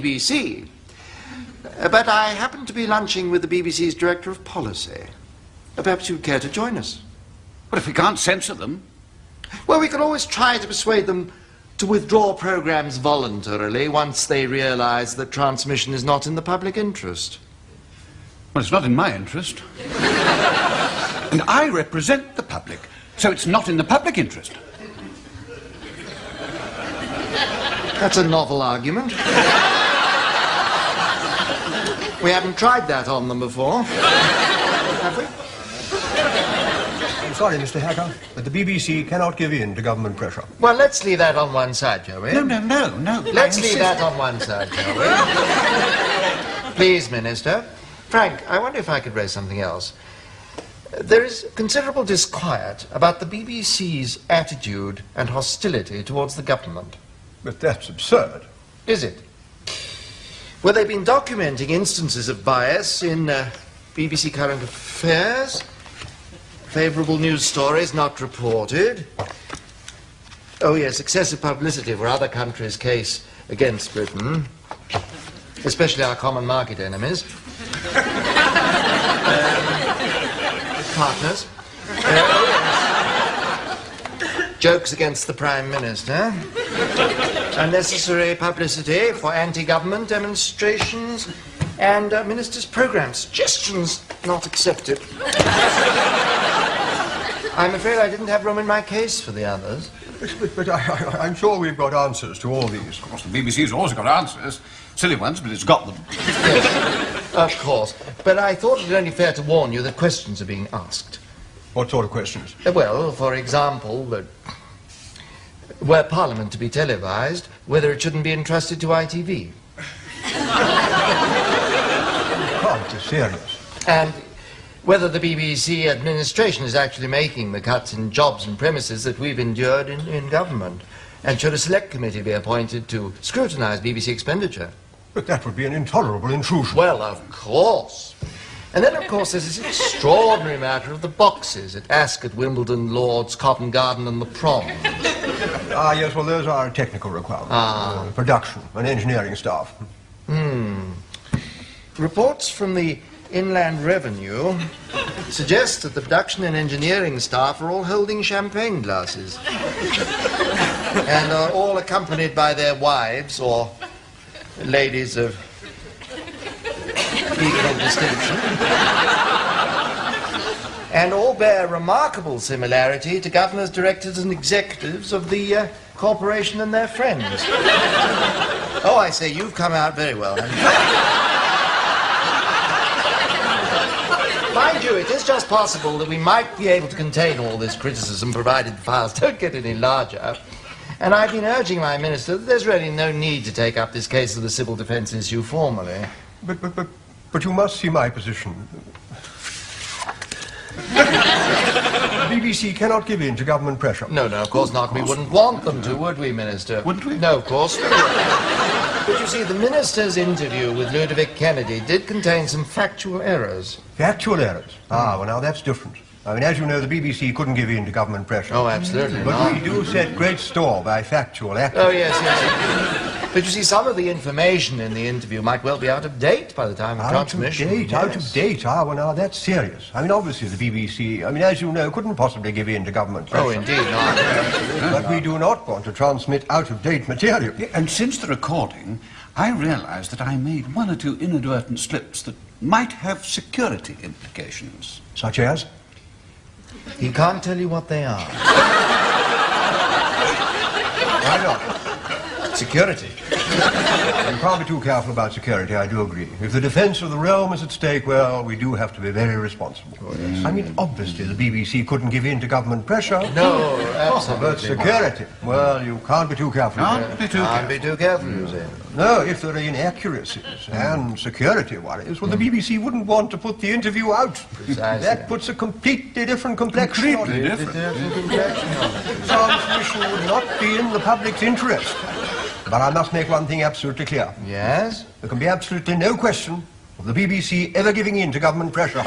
BBC. But I happen to be lunching with the BBC's Director of Policy. Perhaps you'd care to join us. Well, if we can't censor them? Well, we can always try to persuade them to withdraw programs voluntarily once they realise that transmission is not in the public interest. Well, it's not in my interest. And I represent the public, so it's not in the public interest. That's a novel argument. We haven't tried that on them before, have we? I'm sorry, Mr. Hacker, but the BBC cannot give in to government pressure. Well, let's leave that on one side, shall we? No. Let's leave that on one side, shall we? Please, Minister. Frank, I wonder if I could raise something else. There is considerable disquiet about the BBC's attitude and hostility towards the government. But that's absurd. Is it? Well, they've been documenting instances of bias in BBC Current Affairs, favourable news stories not reported. Oh, yes, excessive publicity for other countries' case against Britain, especially our common market enemies. Partners. Jokes against the Prime Minister. Unnecessary publicity for anti-government demonstrations and ministers' programme suggestions not accepted. I'm afraid I didn't have room in my case for the others. But I'm sure we've got answers to all these. Of course, the BBC's always got answers. Silly ones, but it's got them. Yes, of course. But I thought it only fair to warn you that questions are being asked. What sort of questions? Well, for example, were Parliament to be televised, whether it shouldn't be entrusted to ITV. Can't be serious. And whether the BBC administration is actually making the cuts in jobs and premises that we've endured in government. And should a select committee be appointed to scrutinise BBC expenditure? But that would be an intolerable intrusion. Well, of course. And then, of course, there's this extraordinary matter of the boxes at Ascot, Wimbledon, Lord's, Covent Garden and the Proms. Ah, yes, well, those are technical requirements. Production and engineering staff. Reports from the Inland Revenue suggest that the production and engineering staff are all holding champagne glasses. And are all accompanied by their wives or ladies of equal distinction. And all bear remarkable similarity to governors, directors and executives of the corporation and their friends. Oh, I say, you've come out very well, haven't you? Mind you, it is just possible that we might be able to contain all this criticism provided the files don't get any larger. And I've been urging my minister that there's really no need to take up this case of the civil defence issue formally. But you must see my position. The BBC cannot give in to government pressure. No, of course not. We wouldn't want them to, would we, Minister? Wouldn't we? No, of course we wouldn't. But you see, the minister's interview with Ludovic Kennedy did contain some factual errors. Factual errors? Ah, well, now that's different. I mean, as you know, the BBC couldn't give in to government pressure. Oh, absolutely But not. we do set great store by factual accuracy. Oh, yes. But you see, some of the information in the interview might well be out of date by the time of transmission. Out of date. Ah, well, now that's serious. I mean, obviously, the BBC, as you know, couldn't possibly give in to government pressure. Oh, indeed not. But we do not want to transmit out-of-date material. Yeah, and since the recording, I realised that I made one or two inadvertent slips that might have security implications. Such as? He can't tell you what they are. Why not? Security. You can't be too careful about security, I do agree. If the defence of the realm is at stake, well, we do have to be very responsible. Oh, yes. I mean, obviously, the BBC couldn't give in to government pressure. No, absolutely. But security, well, you can't be too careful. Can't be too careful, you say. No, if there are inaccuracies and security worries, well, the BBC wouldn't want to put the interview out. Precisely. That puts a completely different complexion on it. Transmission would not be in the public's interest. But I must make one thing absolutely clear. Yes? There can be absolutely no question of the BBC ever giving in to government pressure.